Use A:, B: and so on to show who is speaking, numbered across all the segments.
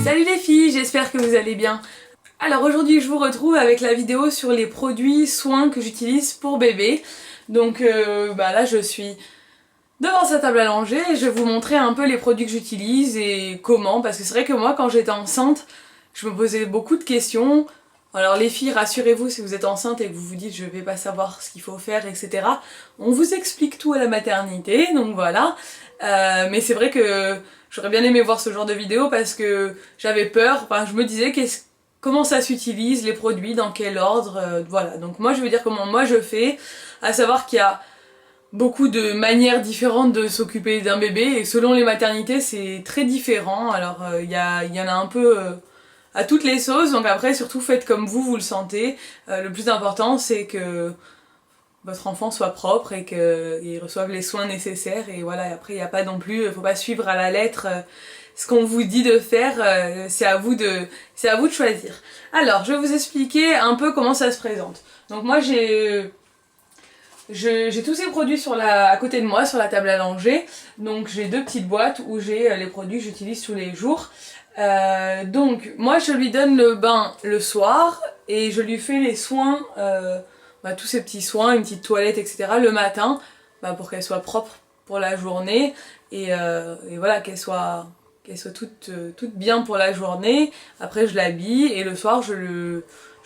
A: Salut les filles, j'espère que vous allez bien. Alors aujourd'hui je vous retrouve avec la vidéo sur les produits soins que j'utilise pour bébé. Donc là je suis devant sa table à langer et je vais vous montrer un peu les produits que j'utilise et comment, parce que c'est vrai que moi quand j'étais enceinte je me posais beaucoup de questions. Alors les filles, rassurez-vous, si vous êtes enceinte et que vous vous dites je vais pas savoir ce qu'il faut faire, etc. On vous explique tout à la maternité, donc voilà. Mais c'est vrai que j'aurais bien aimé voir ce genre de vidéo parce que j'avais peur, enfin je me disais comment ça s'utilise, les produits, dans quel ordre, voilà. Donc moi je vais dire comment moi je fais, à savoir qu'il y a beaucoup de manières différentes de s'occuper d'un bébé et selon les maternités c'est très différent. Alors il y en a un peu à toutes les sauces, donc après surtout faites comme vous le sentez. Le plus important c'est que votre enfant soit propre et qu'il reçoive les soins nécessaires et voilà. Et après il n'y a pas non plus, faut pas suivre à la lettre ce qu'on vous dit de faire, c'est à vous de choisir. Alors je vais vous expliquer un peu comment ça se présente. Donc moi j'ai tous ces produits à côté de moi sur la table à langer, donc j'ai deux petites boîtes où j'ai les produits que j'utilise tous les jours. Donc moi je lui donne le bain le soir et je lui fais les soins, tous ces petits soins, une petite toilette, etc. le matin, pour qu'elle soit propre pour la journée et voilà, qu'elle soit toute bien pour la journée. Après je l'habille et le soir je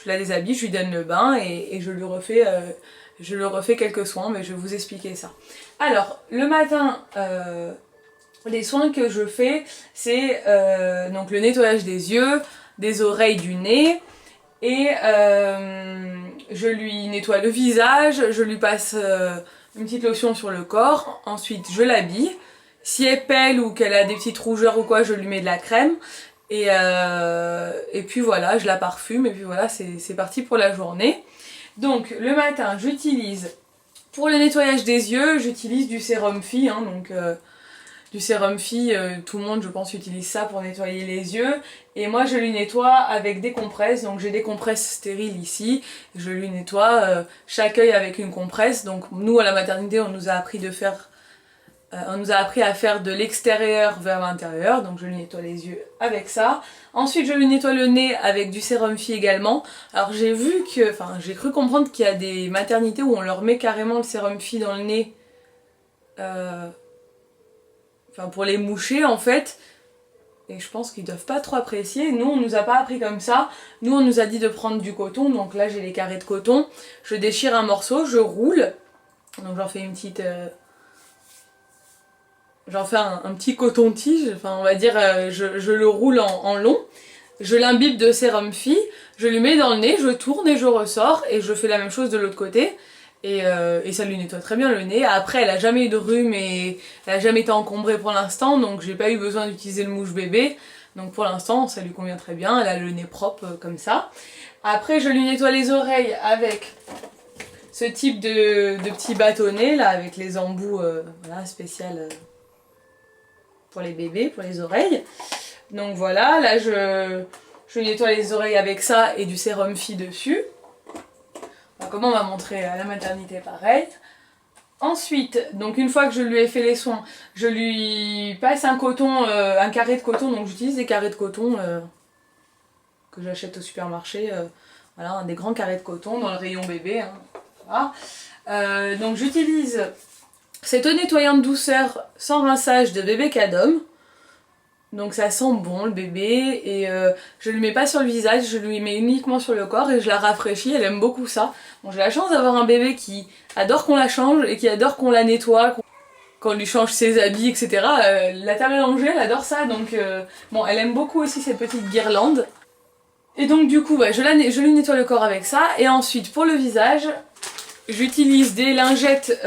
A: la déshabille, je lui donne le bain et je lui refais quelques soins, mais je vais vous expliquer ça. Alors le matin, les soins que je fais, c'est donc le nettoyage des yeux, des oreilles, du nez, et je lui nettoie le visage, je lui passe une petite lotion sur le corps, ensuite je l'habille. Si elle pèle ou qu'elle a des petites rougeurs ou quoi, je lui mets de la crème, et puis voilà, je la parfume, et puis voilà, c'est parti pour la journée. Donc le matin, j'utilise, pour le nettoyage des yeux, j'utilise du sérum Phi, du sérum Phi, tout le monde je pense utilise ça pour nettoyer les yeux, et moi je lui nettoie avec des compresses, donc j'ai des compresses stériles ici, je lui nettoie chaque œil avec une compresse. Donc nous à la maternité on nous a appris à faire de l'extérieur vers l'intérieur, donc je lui nettoie les yeux avec ça. Ensuite je lui nettoie le nez avec du sérum Phi également. Alors j'ai cru comprendre qu'il y a des maternités où on leur met carrément le sérum Phi dans le nez, pour les moucher en fait, et je pense qu'ils doivent pas trop apprécier. Nous on nous a pas appris comme ça, nous on nous a dit de prendre du coton, donc là j'ai les carrés de coton, je déchire un morceau, je roule, donc j'en fais une petite... J'en fais un petit coton-tige, on va dire, je le roule en long, je l'imbibe de sérum Phi, je lui mets dans le nez, je tourne et je ressors, et je fais la même chose de l'autre côté, et ça lui nettoie très bien le nez. Après elle a jamais eu de rhume et elle a jamais été encombrée pour l'instant, donc j'ai pas eu besoin d'utiliser le mouche-bébé, donc pour l'instant ça lui convient très bien, elle a le nez propre comme ça. Après je lui nettoie les oreilles avec ce type de petit bâtonnet là, avec les embouts spécial pour les bébés, pour les oreilles. Donc voilà, là je nettoie les oreilles avec ça et du sérum Phi dessus. Comme on m'a montré à la maternité, pareil. Ensuite, donc une fois que je lui ai fait les soins, je lui passe un coton, un carré de coton. Donc j'utilise des carrés de coton que j'achète au supermarché. Voilà, des grands carrés de coton dans le rayon bébé. Voilà. Donc j'utilise cette eau nettoyante douceur sans rinçage de bébé Cadom. Donc ça sent bon le bébé, et je lui mets pas sur le visage, je lui mets uniquement sur le corps et je la rafraîchis, elle aime beaucoup ça. Bon, j'ai la chance d'avoir un bébé qui adore qu'on la change et qui adore qu'on la nettoie, qu'on lui change ses habits, etc. La table à langer, elle adore ça, donc bon, elle aime beaucoup aussi cette petite guirlande. Et donc du coup, je lui nettoie le corps avec ça, et ensuite pour le visage, j'utilise des lingettes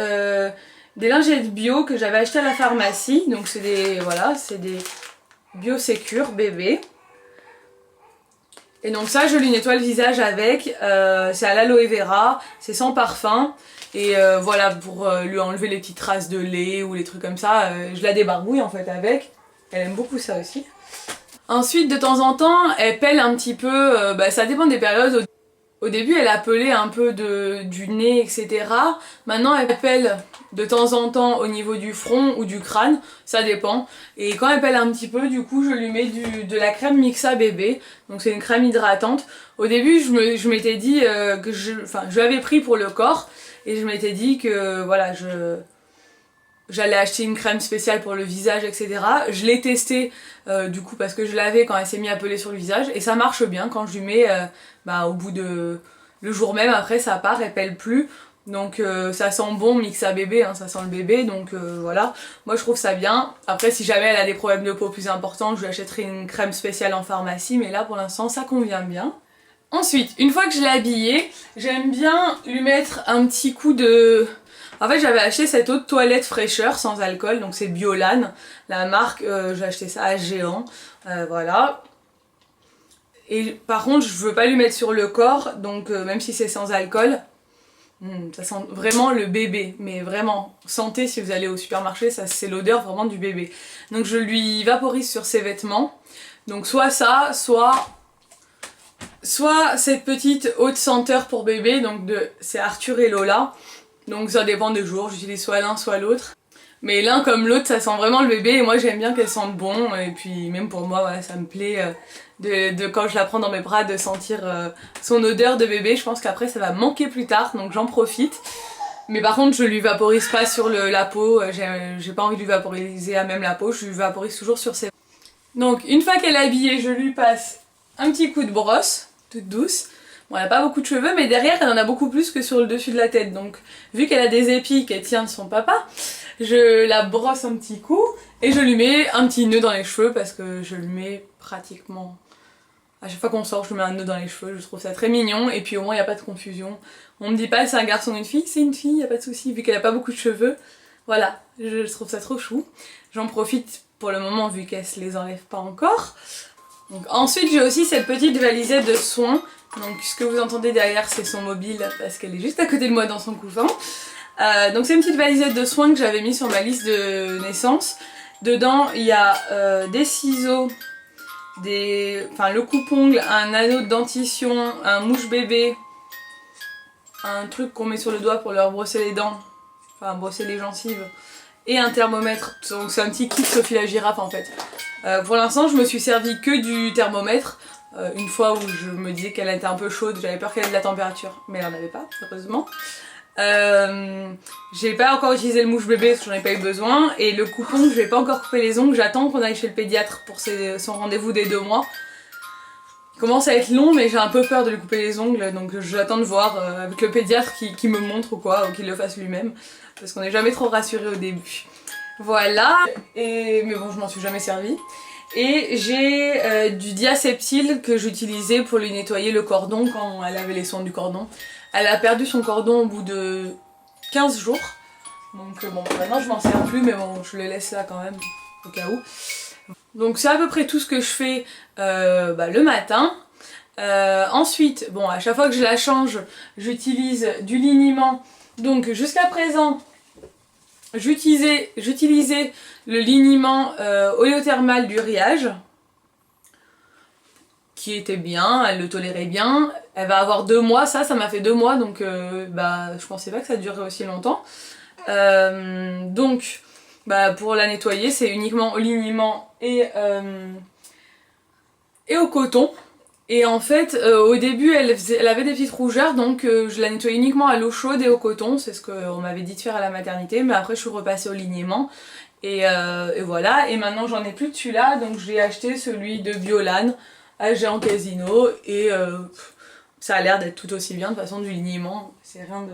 A: bio que j'avais achetées à la pharmacie, donc c'est des Biosécure bébé. Et donc ça je lui nettoie le visage avec, c'est à l'aloe vera, c'est sans parfum, et voilà, pour lui enlever les petites traces de lait ou les trucs comme ça, je la débarbouille en fait avec, elle aime beaucoup ça aussi. Ensuite de temps en temps elle pèle un petit peu, ça dépend des périodes. Au début elle appelait un peu du nez, etc. Maintenant elle pèle de temps en temps au niveau du front ou du crâne, ça dépend. Et quand elle pèle un petit peu, du coup je lui mets de la crème Mixa bébé, donc c'est une crème hydratante. Au début je m'étais dit que je l'avais pris pour le corps et je m'étais dit que voilà, j'allais acheter une crème spéciale pour le visage, etc. Je l'ai testée du coup parce que je l'avais quand elle s'est mise à peler sur le visage et ça marche bien quand je lui mets au bout de... le jour même après ça part, elle pèle plus. Donc ça sent bon Mixa bébé, hein, ça sent le bébé, donc voilà. Moi je trouve ça bien. Après si jamais elle a des problèmes de peau plus importants, je lui achèterai une crème spéciale en pharmacie, mais là pour l'instant ça convient bien. Ensuite, une fois que je l'ai habillée, j'aime bien lui mettre un petit coup de... En fait j'avais acheté cette eau de toilette fraîcheur sans alcool, donc c'est Biolan, la marque, j'ai acheté ça à Géant, voilà. Et par contre je veux pas lui mettre sur le corps, donc même si c'est sans alcool, ça sent vraiment le bébé, mais vraiment, sentez si vous allez au supermarché, ça c'est l'odeur vraiment du bébé. Donc je lui vaporise sur ses vêtements, donc soit ça, soit cette petite eau de senteur pour bébé, donc c'est Arthur et Lola. Donc ça dépend des jours, j'utilise soit l'un soit l'autre. Mais l'un comme l'autre ça sent vraiment le bébé et moi j'aime bien qu'elle sente bon. Et puis même pour moi ouais, ça me plaît de quand je la prends dans mes bras de sentir son odeur de bébé. Je pense qu'après ça va manquer plus tard donc j'en profite. Mais par contre je lui vaporise pas sur la peau, j'ai pas envie de lui vaporiser à même la peau, je lui vaporise toujours sur ses... Donc une fois qu'elle est habillée je lui passe un petit coup de brosse, toute douce. Bon, elle a pas beaucoup de cheveux, mais derrière, elle en a beaucoup plus que sur le dessus de la tête. Donc, vu qu'elle a des épis qu'elle tient de son papa, je la brosse un petit coup et je lui mets un petit nœud dans les cheveux parce que je lui mets pratiquement... À chaque fois qu'on sort, je lui mets un nœud dans les cheveux. Je trouve ça très mignon et puis au moins, il n'y a pas de confusion. On me dit pas c'est un garçon ou une fille, c'est une fille, il n'y a pas de souci. Vu qu'elle a pas beaucoup de cheveux, voilà, je trouve ça trop chou. J'en profite pour le moment vu qu'elle se les enlève pas encore. Donc, ensuite, j'ai aussi cette petite valisette de soins. Donc ce que vous entendez derrière c'est son mobile parce qu'elle est juste à côté de moi dans son couffin. Donc c'est une petite valisette de soins que j'avais mis sur ma liste de naissance. Dedans il y a des ciseaux, le coupe-ongle, un anneau de dentition, un mouche bébé, un truc qu'on met sur le doigt pour leur brosser les dents, enfin brosser les gencives, et un thermomètre. Donc c'est un petit kit Sophie la girafe en fait. Pour l'instant je me suis servi que du thermomètre. Une fois où je me disais qu'elle était un peu chaude, j'avais peur qu'elle ait de la température, mais elle en avait pas, heureusement. J'ai pas encore utilisé le mouche bébé parce que j'en ai pas eu besoin, et le coupon, je vais pas encore couper les ongles, j'attends qu'on aille chez le pédiatre pour son rendez-vous des 2 mois. Il commence à être long, mais j'ai un peu peur de lui couper les ongles, donc j'attends de voir avec le pédiatre qui me montre ou quoi, ou qu'il le fasse lui-même, parce qu'on n'est jamais trop rassuré au début. Voilà, mais bon, je m'en suis jamais servie. Et j'ai du diaseptile que j'utilisais pour lui nettoyer le cordon quand elle avait les soins du cordon. Elle a perdu son cordon au bout de 15 jours. Donc bon, maintenant je m'en sers plus, mais bon, je le laisse là quand même, au cas où. Donc c'est à peu près tout ce que je fais le matin. Ensuite, bon, à chaque fois que je la change, j'utilise du liniment. Donc jusqu'à présent, j'utilisais le liniment oléothermal du Riage, qui était bien, elle le tolérait bien. Elle va avoir 2 mois, ça m'a fait 2 mois, donc je pensais pas que ça durerait aussi longtemps. Donc pour la nettoyer, c'est uniquement au liniment et au coton. Et en fait, au début, elle avait des petites rougeurs, donc je la nettoyais uniquement à l'eau chaude et au coton, c'est ce qu'on m'avait dit de faire à la maternité, mais après je suis repassée au liniment. Et voilà, et maintenant j'en ai plus de celui-là, donc j'ai acheté celui de Biolan à Géant Casino, et ça a l'air d'être tout aussi bien, de toute façon du liniment, c'est rien de...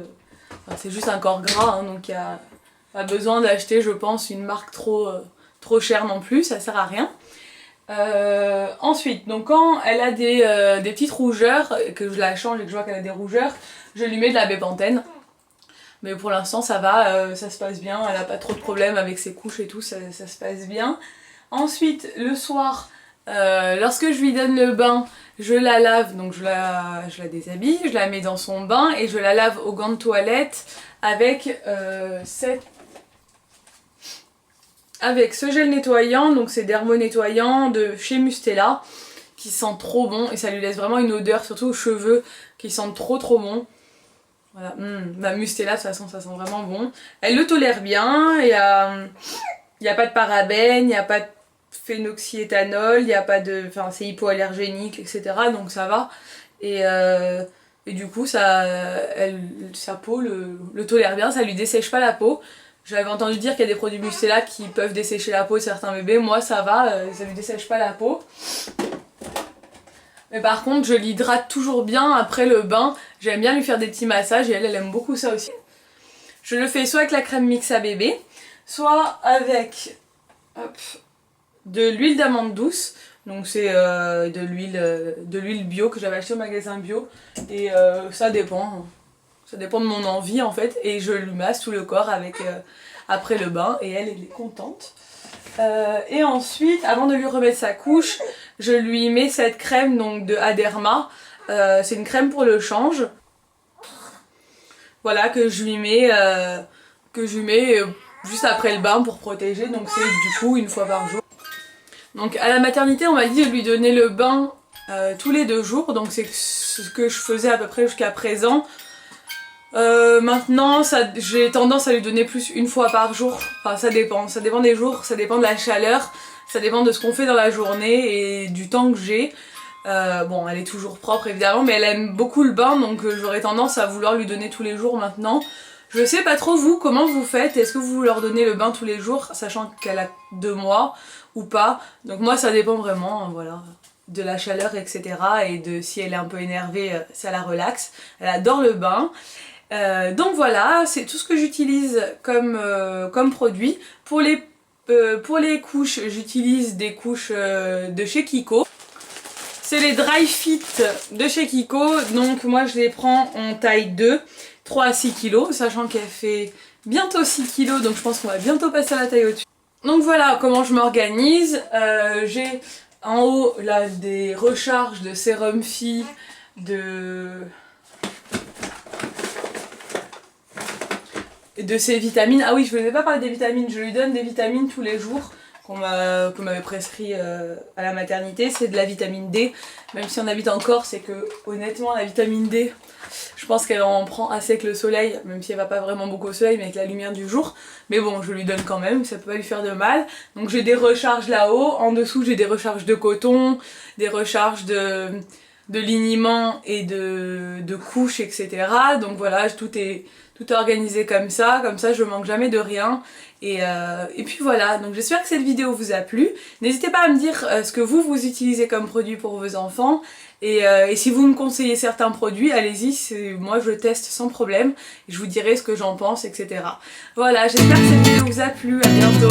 A: Enfin, c'est juste un corps gras, hein, donc il n'y a pas besoin d'acheter, je pense, une marque trop chère non plus, ça sert à rien. Ensuite, donc quand elle a des petites rougeurs, que je la change et que je vois qu'elle a des rougeurs, je lui mets de la bépantène. Mais pour l'instant ça va, ça se passe bien, elle a pas trop de problèmes avec ses couches et tout, ça se passe bien. Ensuite, le soir, lorsque je lui donne le bain, je la lave, donc je la déshabille, je la mets dans son bain et je la lave au gant de toilette avec ce gel nettoyant, donc c'est Dermo nettoyant de chez Mustela, qui sent trop bon et ça lui laisse vraiment une odeur, surtout aux cheveux, qui sentent trop bon. Voilà, la Mustela de toute façon ça sent vraiment bon. Elle le tolère bien, il y a pas de parabènes, il n'y a pas de phénoxyéthanol, il n'y a pas de... Enfin c'est hypoallergénique, etc. Donc ça va. Et du coup sa peau le tolère bien, ça lui dessèche pas la peau. J'avais entendu dire qu'il y a des produits Mustela qui peuvent dessécher la peau de certains bébés, moi ça va, ça lui dessèche pas la peau. Mais par contre je l'hydrate toujours bien après le bain, j'aime bien lui faire des petits massages et elle aime beaucoup ça aussi. Je le fais soit avec la crème mix à bébé, soit avec de l'huile d'amande douce. Donc c'est de l'huile bio que j'avais acheté au magasin bio et ça dépend de mon envie en fait et je lui masse tout le corps avec après le bain et elle est contente. Et ensuite, avant de lui remettre sa couche, je lui mets cette crème donc de Aderma. C'est une crème pour le change. Voilà, que je lui mets juste après le bain pour protéger. Donc c'est du coup une fois par jour. Donc à la maternité, on m'a dit de lui donner le bain tous les 2 jours. Donc c'est ce que je faisais à peu près jusqu'à présent. Maintenant j'ai tendance à lui donner plus une fois par jour, enfin ça dépend des jours, ça dépend de la chaleur, ça dépend de ce qu'on fait dans la journée et du temps que j'ai. Bon elle est toujours propre évidemment mais elle aime beaucoup le bain donc j'aurais tendance à vouloir lui donner tous les jours maintenant. Je sais pas trop vous, comment vous faites, est-ce que vous leur donnez le bain tous les jours sachant qu'elle a 2 mois ou pas? Donc moi ça dépend vraiment, voilà, de la chaleur etc. et de si elle est un peu énervée, ça la relaxe. Elle adore le bain. Donc voilà, c'est tout ce que j'utilise comme produit. Pour les couches, j'utilise des couches de chez Kiko. C'est les Dry Fit de chez Kiko, donc moi je les prends en taille 2, 3 à 6 kg, sachant qu'elle fait bientôt 6 kg, donc je pense qu'on va bientôt passer à la taille au-dessus. Donc voilà comment je m'organise. J'ai en haut là des recharges de sérum Phi, de ses vitamines. Ah oui, je ne vous avais pas parlé des vitamines, je lui donne des vitamines tous les jours qu'on m'avait prescrit à la maternité. C'est de la vitamine D, même si on habite en Corse et que honnêtement la vitamine D, je pense qu'elle en prend assez avec le soleil, même si elle va pas vraiment beaucoup au soleil, mais avec la lumière du jour. Mais bon, je lui donne quand même, ça peut pas lui faire de mal. Donc j'ai des recharges là-haut, en dessous j'ai des recharges de coton, des recharges de liniment et de couches, etc. Donc voilà, tout est organisé comme ça je manque jamais de rien. Et puis voilà, donc j'espère que cette vidéo vous a plu. N'hésitez pas à me dire ce que vous utilisez comme produit pour vos enfants. Et si vous me conseillez certains produits, allez-y, moi je teste sans problème. Et je vous dirai ce que j'en pense, etc. Voilà, j'espère que cette vidéo vous a plu, à bientôt.